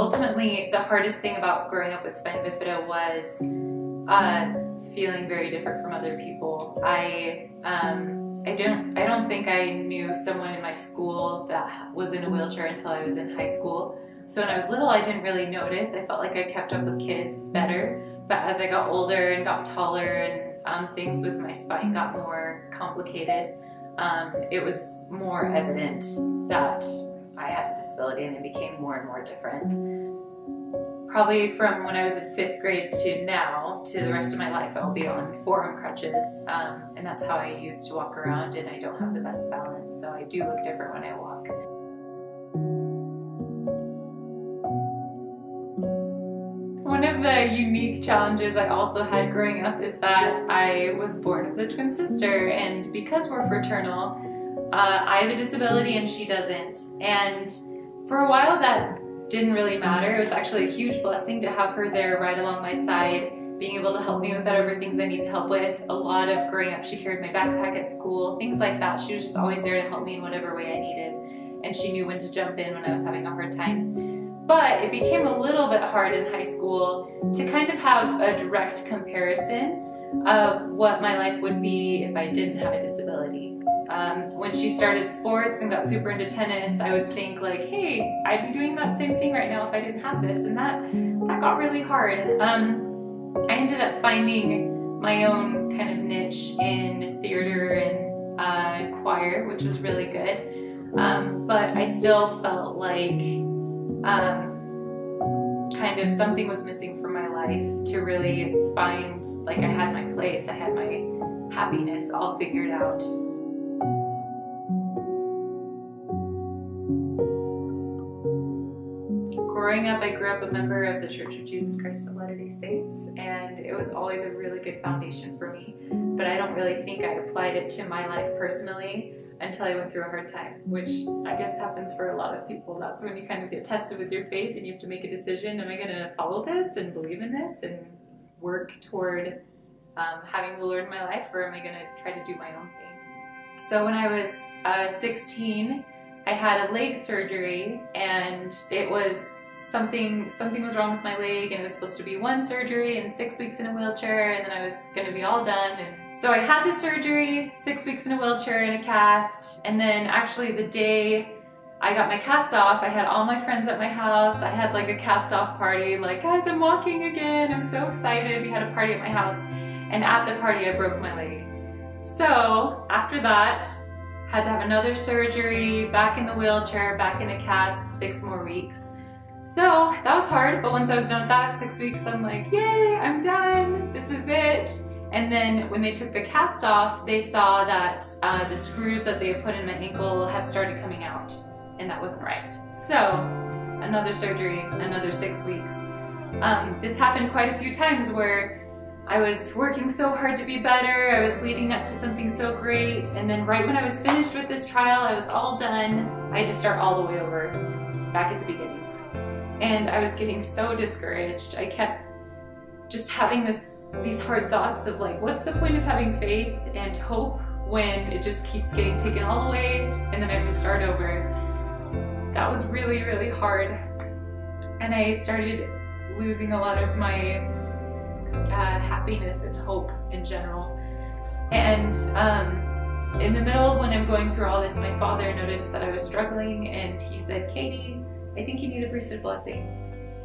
ultimately, the hardest thing about growing up with spina bifida was feeling very different from other people. I don't think I knew someone in my school that was in a wheelchair until I was in high school. So when I was little, I didn't really notice. I felt like I kept up with kids better. But as I got older and got taller and things with my spine got more complicated, it was more evident that I had a disability, and it became more and more different. Probably from when I was in 5th grade to now, to the rest of my life, I'll be on forearm crutches, and that's how I used to walk around, and I don't have the best balance, so I do look different when I walk. One of the unique challenges I also had growing up is that I was born with a twin sister, and because we're fraternal, I have a disability and she doesn't. And for a while that didn't really matter. It was actually a huge blessing to have her there right along my side, being able to help me with whatever things I needed help with. A lot of growing up, she carried my backpack at school, things like that. She was just always there to help me in whatever way I needed. And she knew when to jump in when I was having a hard time. But it became a little bit hard in high school to kind of have a direct comparison of what my life would be if I didn't have a disability. When she started sports and got super into tennis, I would think like, hey, I'd be doing that same thing right now if I didn't have this, and that got really hard. I ended up finding my own kind of niche in theater and choir, which was really good, but I still felt like kind of something was missing from my life to really find like I had my place, I had my happiness all figured out. Growing up, I grew up a member of the Church of Jesus Christ of Latter-day Saints, and it was always a really good foundation for me, but I don't really think I applied it to my life personally until I went through a hard time, which I guess happens for a lot of people. That's when you kind of get tested with your faith and you have to make a decision. Am I going to follow this and believe in this and work toward having the Lord in my life, or am I going to try to do my own thing? So when I was 16, I had a leg surgery, and it was something was wrong with my leg, and it was supposed to be 1 surgery and 6 weeks in a wheelchair, and then I was going to be all done. And so I had the surgery, 6 weeks in a wheelchair and a cast, and then actually the day I got my cast off, I had all my friends at my house. I had like a cast off party, like, guys, I'm walking again, I'm so excited. We had a party at my house, and at the party I broke my leg. So after that, had to have another surgery, back in the wheelchair, back in a cast, 6 more weeks. So that was hard, but once I was done with that, 6 weeks, I'm like, yay, I'm done, this is it. And then when they took the cast off, they saw that the screws that they had put in my ankle had started coming out, and that wasn't right. So another surgery, another 6 weeks. This happened quite a few times where I was working so hard to be better, I was leading up to something so great, and then right when I was finished with this trial, I was all done, I had to start all the way over, back at the beginning. And I was getting so discouraged. I kept just having these hard thoughts of like, what's the point of having faith and hope when it just keeps getting taken all the way, and then I have to start over. That was really, really hard. And I started losing a lot of my happiness and hope in general. And in the middle of when I'm going through all this, my father noticed that I was struggling, and he said, Katie, I think you need a priesthood blessing.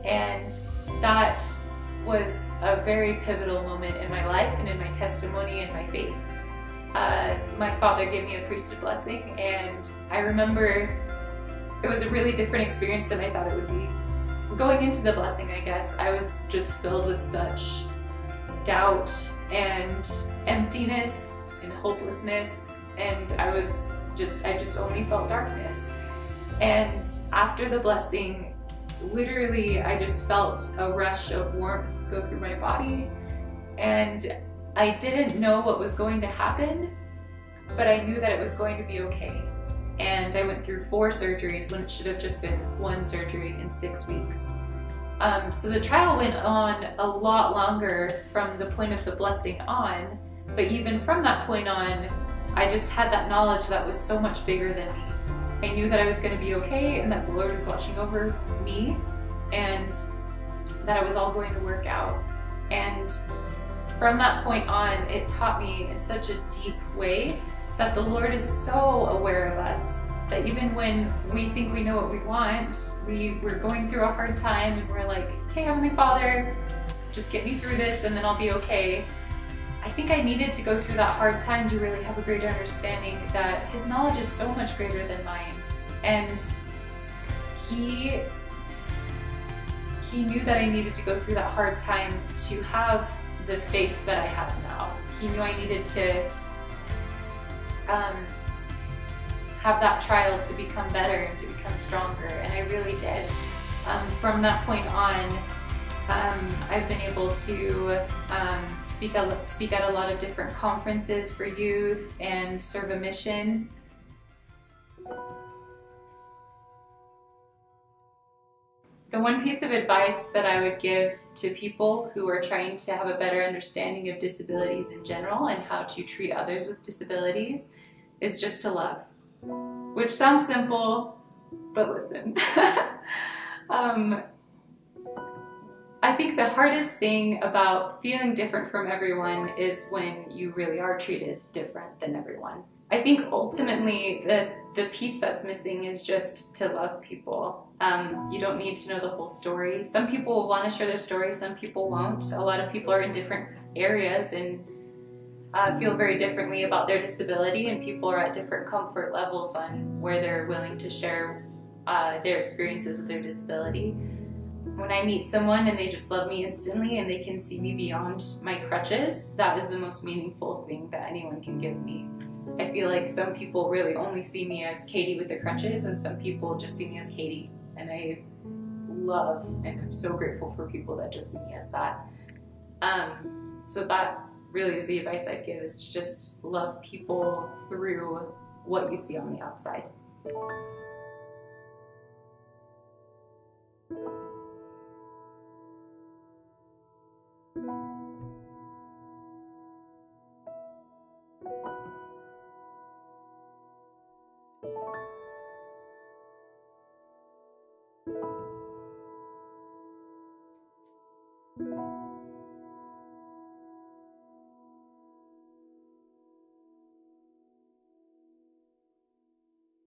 And that was a very pivotal moment in my life and in my testimony and my faith. My father gave me a priesthood blessing, and I remember it was a really different experience than I thought it would be. Going into the blessing, I guess, I was just filled with such doubt and emptiness and hopelessness, and I just only felt darkness. And after the blessing, literally I just felt a rush of warmth go through my body, and I didn't know what was going to happen, but I knew that it was going to be okay. And I went through 4 surgeries when it should have just been 1 surgery in 6 weeks. So the trial went on a lot longer from the point of the blessing on, but even from that point on, I just had that knowledge that was so much bigger than me. I knew that I was going to be okay and that the Lord was watching over me, and that it was all going to work out. And from that point on, it taught me in such a deep way that the Lord is so aware of us, that even when we think we know what we want, we're going through a hard time and we're like, hey, Heavenly Father, just get me through this and then I'll be okay. I think I needed to go through that hard time to really have a greater understanding that His knowledge is so much greater than mine. And He knew that I needed to go through that hard time to have the faith that I have now. He knew I needed to have that trial to become better and to become stronger, and I really did. From that point on, I've been able to speak at a lot of different conferences for youth and serve a mission. The one piece of advice that I would give to people who are trying to have a better understanding of disabilities in general and how to treat others with disabilities is just to love. Which sounds simple, but listen. I think the hardest thing about feeling different from everyone is when you really are treated different than everyone. I think ultimately the piece that's missing is just to love people. You don't need to know the whole story. Some people will want to share their story, some people won't. A lot of people are in different areas and feel very differently about their disability, and people are at different comfort levels on where they're willing to share their experiences with their disability. When I meet someone and they just love me instantly and they can see me beyond my crutches, that is the most meaningful thing that anyone can give me. I feel like some people really only see me as Katie with the crutches, and some people just see me as Katie. And I love and I'm so grateful for people that just see me as that. So that really is the advice I'd give, is to just love people through what you see on the outside. Thank you.